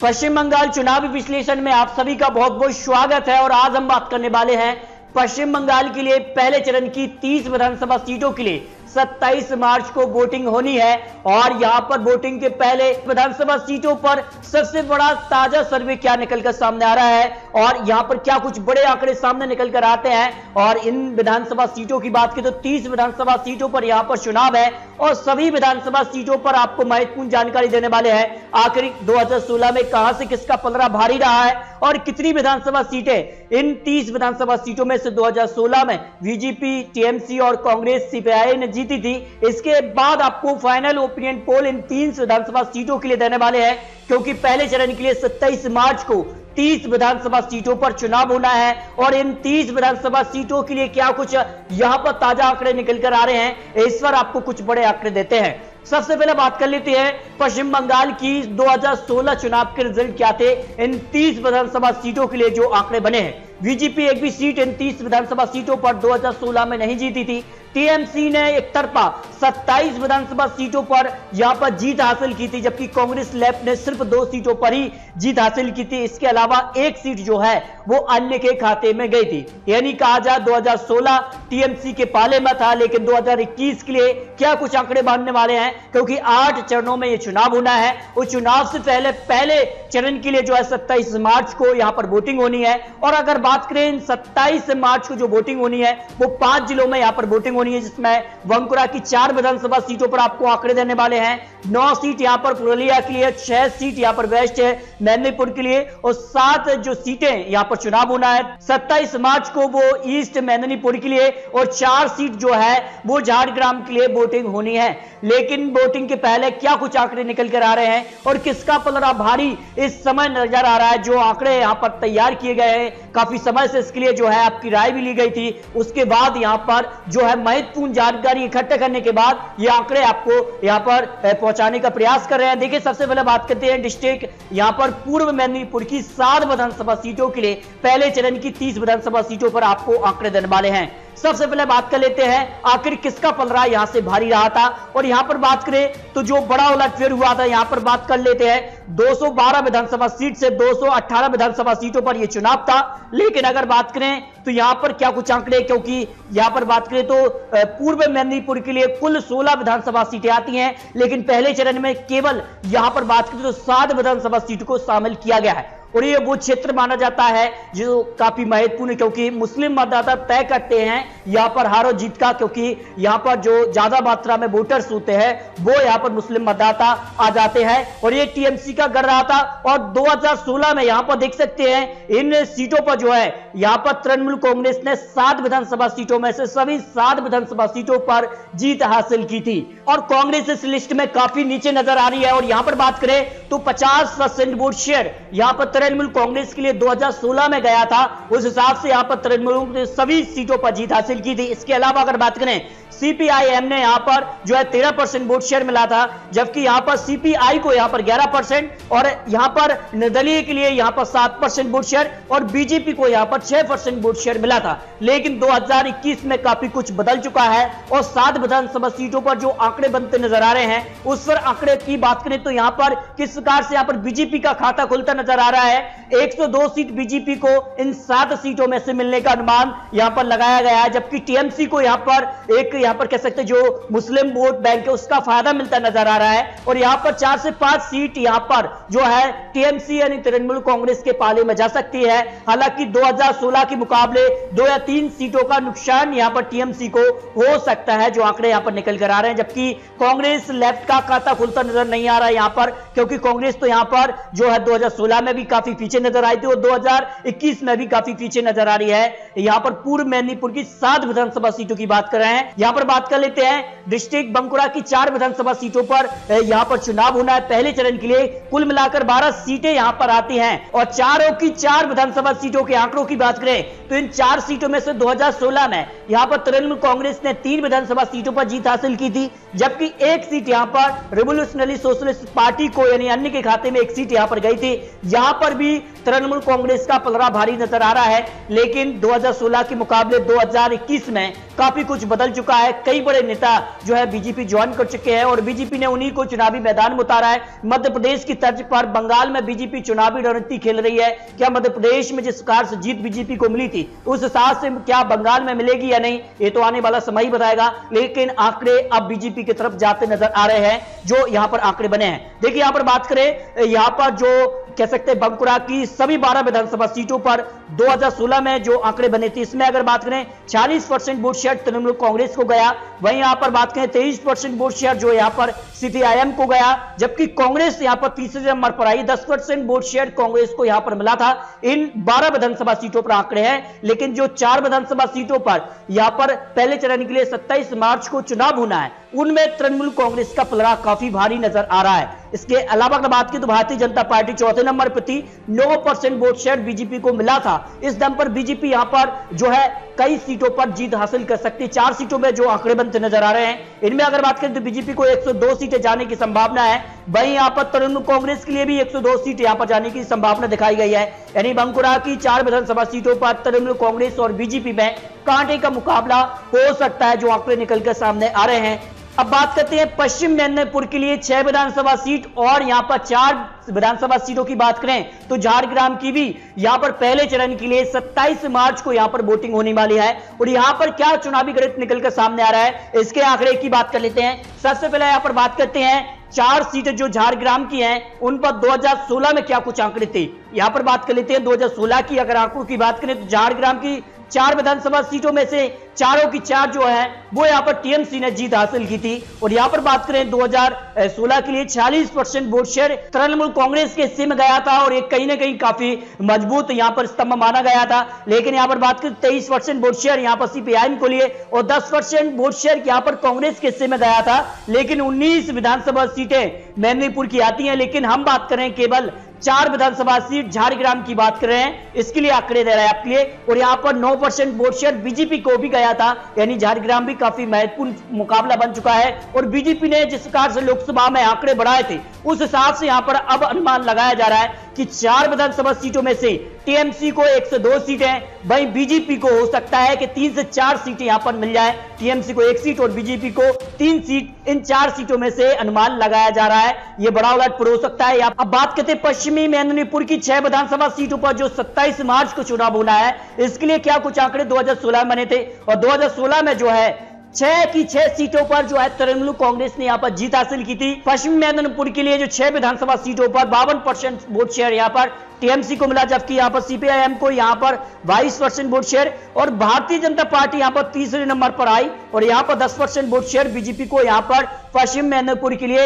पश्चिम बंगाल चुनावी विश्लेषण में आप सभी का बहुत बहुत स्वागत है। और आज हम बात करने वाले हैं पश्चिम बंगाल के लिए पहले चरण की 30 विधानसभा सीटों के लिए 27 मार्च को वोटिंग होनी है। और यहां पर वोटिंग के पहले विधानसभा सीटों पर सबसे बड़ा ताजा सर्वे क्या निकलकर सामने आ रहा है और यहां पर क्या कुछ बड़े आंकड़े सामने निकलकर आते हैं। और इन विधानसभा सीटों की बात की तो 30 विधानसभा सीटों पर यहां पर चुनाव है और सभी विधानसभा सीटों पर आपको महत्वपूर्ण जानकारी देने वाले हैं। आखिर 2016 में कहां से किसका पलड़ा भारी रहा है और कितनी विधानसभा सीटें इन 30 विधानसभा सीटों में से 2016 में बीजेपी, टीएमसी और कांग्रेस सीपीआई ने जीती थी। इसके बाद आपको फाइनल ओपिनियन पोल इन 30 विधानसभा सीटों के लिए देने वाले हैं, क्योंकि पहले चरण के लिए 27 मार्च को 30 विधानसभा सीटों पर चुनाव होना है। और इन 30 विधानसभा सीटों के लिए क्या कुछ यहां पर ताजा आंकड़े निकल कर आ रहे हैं, इस पर आपको कुछ बड़े आंकड़े देते हैं। सबसे पहले बात कर लेते हैं पश्चिम बंगाल की 2016 चुनाव के रिजल्ट क्या थे इन 30 विधानसभा सीटों के लिए जो आंकड़े बने हैं। बीजेपी एक भी सीट इन 30 विधानसभा सीटों पर 2016 में नहीं जीती थी। टीएमसी ने एक तरफा 27 विधानसभा सीटों पर यहां पर जीत हासिल की थी, जबकि कांग्रेस लेफ्ट ने सिर्फ 2 सीटों पर ही जीत हासिल की थी। इसके अलावा एक सीट जो है वो अन्य के खाते में गई थी। यानी कहा जाए 2016 टीएमसी के पाले में था, लेकिन 2021 के लिए क्या कुछ आंकड़े बांधने वाले हैं, क्योंकि 8 चरणों में ये चुनाव होना है। उस चुनाव से पहले चरण के लिए जो है 27 मार्च को यहां पर वोटिंग होनी है। और अगर बात करें 27 मार्च को जो वोटिंग होनी है वो 5 जिलों में यहां पर वोटिंग होनी है, जिसमें बांकुरा की 4 विधानसभा सीटों पर आपको आंकड़े देने वाले हैं। 9 सीट यहां पर पुरुलिया के लिए, 6 सीट यहां पर वेस्ट है मेदिनीपुर के लिए और 7 जो सीटें यहां पर चुनाव होना है 27 मार्च को वो ईस्ट मेदिनीपुर के लिए और 4 सीट जो है वो झारग्राम के लिए वोटिंग होनी है। लेकिन वोटिंग के पहले क्या कुछ आंकड़े निकल कर आ रहे हैं और किसका पलड़ा भारी इस समय नजर आ रहा है। जो आंकड़े यहां पर तैयार किए गए हैं, काफी समय से इसके लिए जो है आपकी राय भी ली गई थी। उसके बाद यहां पर जो है महत्वपूर्ण जानकारी इकट्ठा करने के बाद ये आंकड़े आपको यहां पर पहुंचाने का प्रयास कर रहे हैं। देखिए, सबसे पहले बात करते हैं डिस्ट्रिक्ट यहां पर पूर्व मेदिनीपुर की 7 विधानसभा सीटों के लिए पहले चरण की 30 विधानसभा सीटों पर आपको आंकड़े देने वाले हैं। सबसे पहले बात कर लेते हैं आखिर किसका पलड़ा यहां से भारी रहा था। और यहां पर बात करें तो जो बड़ा उलटफेर हुआ था, यहां पर बात कर लेते हैं 212 विधानसभा सीट से 218 विधानसभा सीटों पर यह चुनाव था। लेकिन अगर बात करें तो यहां पर क्या कुछ आंकड़े, क्योंकि यहां पर बात करें तो पूर्व मेदिनीपुर के लिए कुल 16 विधानसभा सीटें आती हैं, लेकिन पहले चरण में केवल यहां पर बात करें तो 7 विधानसभा सीटों को शामिल किया गया है। और ये वो क्षेत्र माना जाता है जो काफी महत्वपूर्ण है, क्योंकि मुस्लिम मतदाता तय करते हैं यहां पर हार और जीत का, क्योंकि यहां पर जो ज्यादा मात्रा में वोटर्स होते हैं वो यहां पर मुस्लिम मतदाता आ जाते हैं। और ये टीएमसी का गढ़ रहा था। और 2016 में यहां पर देख सकते हैं इन सीटों पर जो है यहां पर तृणमूल कांग्रेस ने 7 विधानसभा सीटों में से सभी 7 विधानसभा सीटों पर जीत हासिल की थी। और कांग्रेस इस लिस्ट में काफी नीचे नजर आ रही है। और यहां पर बात करें तो 50% वोट शेयर यहां पर तृणमूल कांग्रेस के लिए 2016 में गया था। उस हिसाब से यहां पर तृणमूल ने सभी सीटों पर जीत हासिल की थी। इसके अलावा अगर बात करें सीपीआईएम ने यहां पर जो है 13% वोट शेयर मिला था, जबकि यहां पर सीपीआई को यहां पर 11% और यहां पर निर्दलीय के लिए यहां पर 7% वोट शेयर और बीजेपी को यहां पर 6% वोट शेयर मिला था। लेकिन 2021 में काफी कुछ बदल चुका है और 7 विधानसभा सीटों पर जो आंकड़े बनते नजर आ रहे हैं उस पर आंकड़े की बात करें तो यहां पर किस प्रकार से यहां पर बीजेपी का खाता खुलता नजर आ रहा है। 102 सीट बीजेपी को इन 7 सीटों में से मिलने का अनुमान यहां पर लगाया गया है, जबकि टीएमसी को यहां पर एक यहां पर कह सकते जो मुस्लिम वोट बैंक है उसका फायदा मिलता नजर आ रहा है। और यहां पर 4 से 5 सीट यहां पर जो है टीएमसी यानी तृणमूल कांग्रेस के पाले में जा सकती है। हालांकि 2016 के मुकाबले 2 या 3 सीटों का नुकसान यहां पर टीएमसी को हो सकता है, जो आंकड़े यहां पर निकल कर आ रहे हैं। जबकि कांग्रेस लेफ्ट का खाता खुलता नजर नहीं आ रहा है यहां पर, क्योंकि कांग्रेस तो यहां पर जो है 2016 में भी काफी पीछे नजर आई थी और 2021 में भी काफी पीछे नजर आ रही है। यहां पर पूर्व मेदिनीपुर की 7 विधानसभा सीटों की बात कर रहे हैं। यहां पर बात कर लेते हैं डिस्ट्रिक्ट बांकुरा की 4 विधानसभा सीटों पर यहां पर चुनाव होना है पहले चरण के लिए। कुल मिलाकर 12 सीटें यहां पर आती हैं और चारों की 4 विधानसभा सीटों के आंकड़ों की बात करें तो इन 4 सीटों में से 2016 में यहां पर तृणमूल कांग्रेस ने 3 विधानसभा सीटों पर जीत हासिल की थी, जबकि एक सीट यहां पर रिवोल्यूशनरी सोशलिस्ट पार्टी को यानी अन्य के खाते में एक सीट यहां पर गई थी। यहां पर भी तृणमूल कांग्रेस का पलड़ा भारी नजर आ रहा है। लेकिन 2016 के मुकाबले 2021 में काफी कुछ बदल चुका है। कई बड़े नेता जो है बीजेपी ज्वाइन कर चुके हैं और बीजेपी ने उन्हीं को चुनावी मैदान में उतारा है। मध्य प्रदेश की तर्ज पर बंगाल में बीजेपी चुनावी रणनीति खेल रही है। क्या मध्य प्रदेश में जिस प्रकार से जीत बीजेपी को मिली थी उस हिसाब से क्या बंगाल में मिलेगी या नहीं, ये तो आने वाला समय ही बताएगा। लेकिन आंकड़े अब बीजेपी की तरफ जाते नजर आ रहे हैं, जो यहां पर आंकड़े बने हैं। देखिए यहां पर बात करें, यहां पर जो कह सकते हैं बांकुरा की सभी 12 विधानसभा सीटों पर 2016 में जो आंकड़े बने थे, इसमें अगर बात करें 40% वोट शेयर तृणमूल कांग्रेस को गया। वहीं यहां पर बात करें 23% वोट शेयर जो यहां पर सीपीआईएम को गया, जबकि कांग्रेस यहां पर तीसरे नंबर पर आई। 10% वोट शेयर कांग्रेस को यहां पर मिला था। इन 12 विधानसभा सीटों पर आंकड़े हैं। लेकिन जो 4 विधानसभा सीटों पर यहां पर पहले चरण के लिए 27 मार्च को चुनाव होना है, उनमें तृणमूल कांग्रेस का पलड़ा काफी भारी नजर आ रहा है। इसके अलावा अगर बात की तो भारतीय जनता पार्टी चौथे नंबर पर थी, 9% वोट शेयर बीजेपी को मिला था। इस दम पर बीजेपी यहां पर जो है कई सीटों पर जीत हासिल कर सकती है। 4 सीटों में जो आंकड़े बनते नजर आ रहे हैं, इनमें अगर बात करें तो बीजेपी को 102 सीटें जाने की संभावना है। वहीं यहां पर तृणमूल कांग्रेस के लिए भी 102 सीट यहां पर जाने की संभावना दिखाई गई है। यानी बांकुरा की 4 विधानसभा सीटों पर तृणमूल कांग्रेस और बीजेपी में कांटे का मुकाबला हो सकता है, जो आंकड़े निकलकर सामने आ रहे हैं। अब बात करते हैं पश्चिम मेदिनीपुर के लिए 6 विधानसभा सीट और यहां पर 4 विधानसभा सीटों की बात करें तो झारग्राम की भी यहां पर पहले चरण के लिए 27 मार्च को यहां पर वोटिंग होने वाली है। और यहां पर क्या चुनावी गणित निकलकर सामने आ रहा है, इसके आंकड़े की बात कर लेते हैं। सबसे पहले यहां पर बात करते हैं 4 सीटें जो झारग्राम की हैं, उन पर 2016 में क्या कुछ आंकड़े थे, यहां पर बात कर लेते हैं। 2016 की अगर आंकड़ों की बात करें तो झारग्राम की 4 विधानसभा सीटों में से चारों की 4 जो है वो यहां पर टीएमसी ने जीत हासिल की थी। और यहां पर बात करें 2016 के लिए 40% वोट शेयर तृणमूल कांग्रेस के हिस्से में गया था और ये कहीं ना कहीं काफी मजबूत यहां पर स्तंभ माना गया था। लेकिन यहां पर बात करें 23% वोट शेयर यहां पर सीपीआईएम को लिए और 10% वोट शेयर यहां पर कांग्रेस के हिस्से में गया था। लेकिन 19 विधानसभा सीटें मेदिनीपुर की आती हैं। लेकिन हम बात करें केवल 4 विधानसभा सीट झारग्राम की बात कर रहे हैं, इसके लिए आंकड़े दे रहे हैं आपके लिए। और यहां पर 9% वोट शेयर बीजेपी को भी गया था। यानी झारग्राम भी काफी महत्वपूर्ण मुकाबला बन चुका है। और बीजेपी ने जिस प्रकार से लोकसभा में आंकड़े बढ़ाए थे, उस हिसाब से यहां पर अब अनुमान लगाया जा रहा है कि 4 विधानसभा सीटों में से टीएमसी को 102 सीटें, वहीं बीजेपी को हो सकता है कि 3 से 4 सीटें यहां पर मिल जाए। टीएमसी को 1 सीट और बीजेपी को 3 सीट, इन 4 सीटों में से अनुमान लगाया जा रहा है। यह बड़ा उलटफेर हो सकता है। अब बात करते हैं पश्चिमी मेदिनीपुर की 6 विधानसभा सीटों पर जो 27 मार्च को चुनाव होना है, इसके लिए क्या कुछ आंकड़े 2016 में बने थे। और 2016 में जो है 6 की 6 सीटों पर जो है तृणमूल कांग्रेस ने यहां पर जीत हासिल की थी। पश्चिम मेदिनीपुर के लिए जो 6 विधानसभा सीटों पर 52% वोट शेयर यहां पर टीएमसी को मिला, जबकि यहां पर सीपीआईएम को यहां पर 22% वोट शेयर और भारतीय जनता पार्टी यहां पर तीसरे नंबर पर आई और यहां पर 10% वोट शेयर बीजेपी को यहां पर पश्चिम मेदिनीपुर के लिए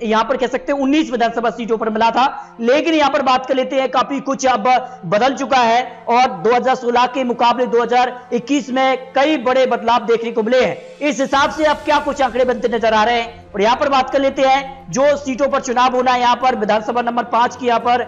यहां पर कह सकते हैं 19 विधानसभा सीटों पर मिला था। लेकिन यहां पर बात कर लेते हैं, काफी कुछ अब बदल चुका है और 2016 के मुकाबले 2021 में कई बड़े बदलाव देखने को मिले हैं। इस हिसाब से अब क्या कुछ आंकड़े बनते नजर आ रहे हैं। और यहां पर बात कर लेते हैं जो सीटों पर चुनाव होना है, यहां पर विधानसभा नंबर 5 की यहां पर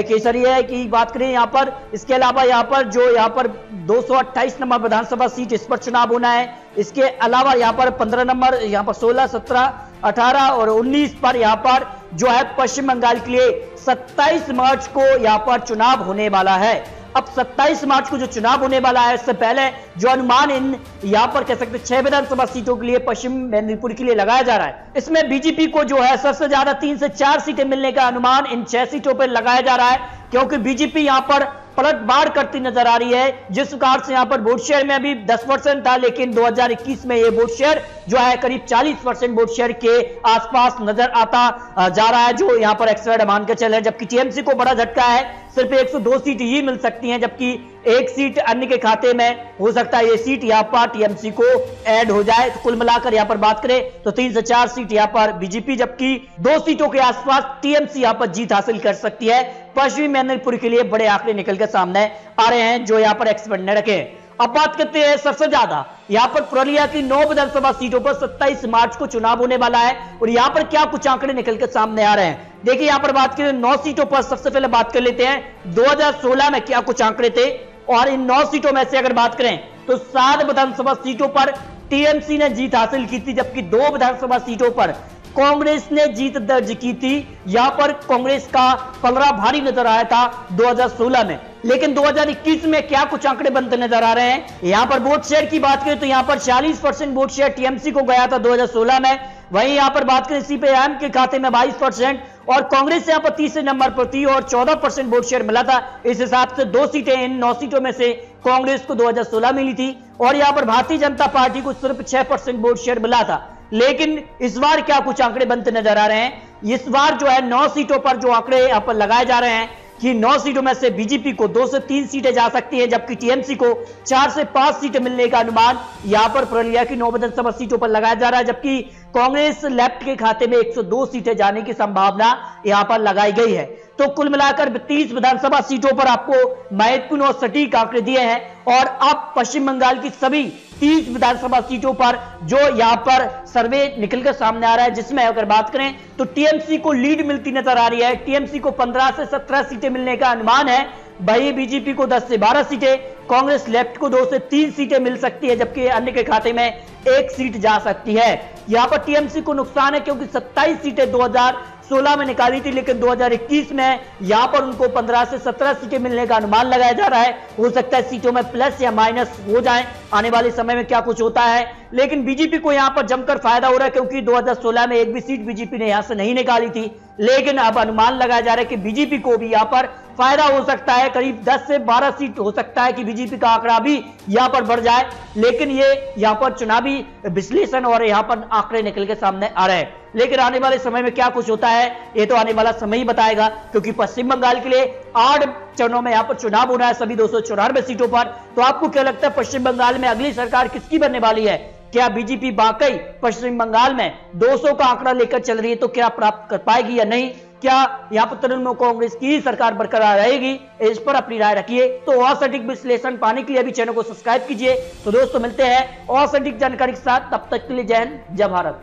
केसरिया की बात करें यहां पर, इसके अलावा यहां पर जो यहां पर 228 नंबर विधानसभा सीट, इस पर चुनाव होना है। इसके अलावा यहां पर 15 नंबर, यहां पर 16, 17, 18 और 19 पर यहां पर जो है पश्चिम बंगाल के लिए 27 मार्च को यहां पर चुनाव होने वाला है। अब 27 मार्च को जो चुनाव होने वाला है, इससे पहले जो अनुमान इन यहां पर कह सकते 6 विधानसभा सीटों के लिए पश्चिम मेदिनीपुर के लिए लगाया जा रहा है, इसमें बीजेपी को जो है सबसे ज्यादा 3 से 4 सीटें मिलने का अनुमान इन 6 सीटों पर लगाया जा रहा है। क्योंकि बीजेपी यहां पर पलटवार करती नजर आ रही है। जिस प्रकार से यहां पर वोट शेयर में अभी 10% था, लेकिन 2021 में ये वोट शेयर जो है करीब 40% वोट शेयर के आसपास नजर आता जा रहा है, जो यहां पर एक्सपर्ट मान के चले। जबकि टीएमसी को बड़ा झटका है, सिर्फ 102 सीट ही मिल सकती हैं, जबकि 1 सीट अन्य के खाते में हो सकता है ये सीट यहां पर टीएमसी को ऐड हो जाए। तो कुल मिलाकर यहां पर बात करें तो 3 से 4 सीट यहां पर बीजेपी, जबकि 2 सीटों के आसपास टीएमसी यहां पर जीत हासिल कर सकती है। पश्चिमी मेदिनीपुर के लिए बड़े आंकड़े निकलकर सामने आ रहे हैं, जो यहां पर एक्सपर्ट ने रखे। अब बात करते हैं सबसे ज्यादा यहां पर पुरुलिया की 9 विधानसभा सीटों पर 27 मार्च को चुनाव होने वाला है और यहां पर क्या कुछ आंकड़े निकलकर सामने आ रहे हैं। देखिए यहां पर बात करें 9 सीटों पर, सबसे पहले बात कर लेते हैं 2016 में क्या कुछ आंकड़े थे। और इन 9 सीटों में से अगर बात करें तो 7 विधानसभा सीटों पर टीएमसी ने जीत हासिल की थी, जबकि 2 विधानसभा सीटों पर कांग्रेस ने जीत दर्ज की थी। यहां पर कांग्रेस का पलड़ा भारी नजर आया था 2016 में, लेकिन 2021 में क्या कुछ आंकड़े बनते नजर आ रहे हैं। यहां पर वोट शेयर की बात करें तो यहां पर 46% वोट शेयर टीएमसी को गया था 2016 में। वहीं यहां पर बात करें सीपीआईएम के खाते में 22% और कांग्रेस यहां पर तीसरे नंबर पर थी और 14% वोट शेयर मिला था। इस हिसाब से 2 सीटें इन 9 सीटों में से कांग्रेस को 2016 मिली थी और यहां पर भारतीय जनता पार्टी को सिर्फ 6% वोट शेयर मिला था। लेकिन इस बार क्या कुछ आंकड़े बनते नजर आ रहे हैं। इस बार जो है 9 सीटों पर जो आंकड़े यहां पर लगाए जा रहे हैं कि 9 सीटों में से बीजेपी को 2 से 3 सीटें जा सकती हैं, जबकि टीएमसी को 4 से 5 सीटें मिलने का अनुमान यहां पर पुरुलिया की 9 विधानसभा सीटों पर लगाया जा रहा है, जबकि कांग्रेस लेफ्ट के खाते में 102 सीटें जाने की संभावना यहां पर लगाई गई है। तो कुल मिलाकर 30 विधानसभा सीटों पर आपको महत्वपूर्ण और सटीक आंकड़े दिए हैं और अब पश्चिम बंगाल की सभी 30 विधानसभा सीटों पर जो यहां पर सर्वे निकलकर सामने आ रहा है, जिसमें अगर बात करें तो टीएमसी को लीड मिलती नजर आ रही है। टीएमसी को 15 से 17 सीटें मिलने का अनुमान है। वहीं बीजेपी को 10 से 12 सीटें, कांग्रेस लेफ्ट को 2 से 3 सीटें मिल सकती है, जबकि अन्य के खाते में 1 सीट जा सकती है। यहां पर टीएमसी को नुकसान है क्योंकि 27 सीटें 2016 में निकाली थी, लेकिन 2021 में यहां पर उनको 15 से 17 सीटें मिलने का अनुमान लगाया जा रहा है। हो सकता है सीटों में प्लस या माइनस हो जाए, आने वाले समय में क्या कुछ होता है। लेकिन बीजेपी को यहां पर जमकर फायदा हो रहा है क्योंकि 2016 में एक भी सीट बीजेपी ने यहां से नहीं निकाली थी, लेकिन अब अनुमान लगाया जा रहा है कि बीजेपी को भी यहां पर फायदा हो सकता है। करीब 10 से 12 सीट हो सकता है कि बीजेपी का आंकड़ा भी यहां पर बढ़ जाए, लेकिन ये यहां पर चुनावी विश्लेषण और यहां पर आंकड़े निकल के सामने आ रहे हैं। लेकिन आने वाले समय में क्या कुछ होता है ये तो आने वाला समय ही बताएगा, क्योंकि पश्चिम बंगाल के लिए 8 चरणों में यहां पर चुनाव होना है सभी 294 सीटों पर। तो आपको क्या लगता है पश्चिम बंगाल में अगली सरकार किसकी बनने वाली है? क्या बीजेपी वाकई पश्चिम बंगाल में 200 का आंकड़ा लेकर चल रही है तो क्या प्राप्त कर पाएगी या नहीं? क्या यहां पर तृणमूल कांग्रेस की सरकार बरकरार रहेगी? इस पर अपनी राय रखिए। तो और सटीक विश्लेषण पाने के लिए अभी चैनल को सब्सक्राइब कीजिए। तो दोस्तों मिलते हैं और सटीक जानकारी के साथ, तब तक के लिए जय हिंद, जय भारत।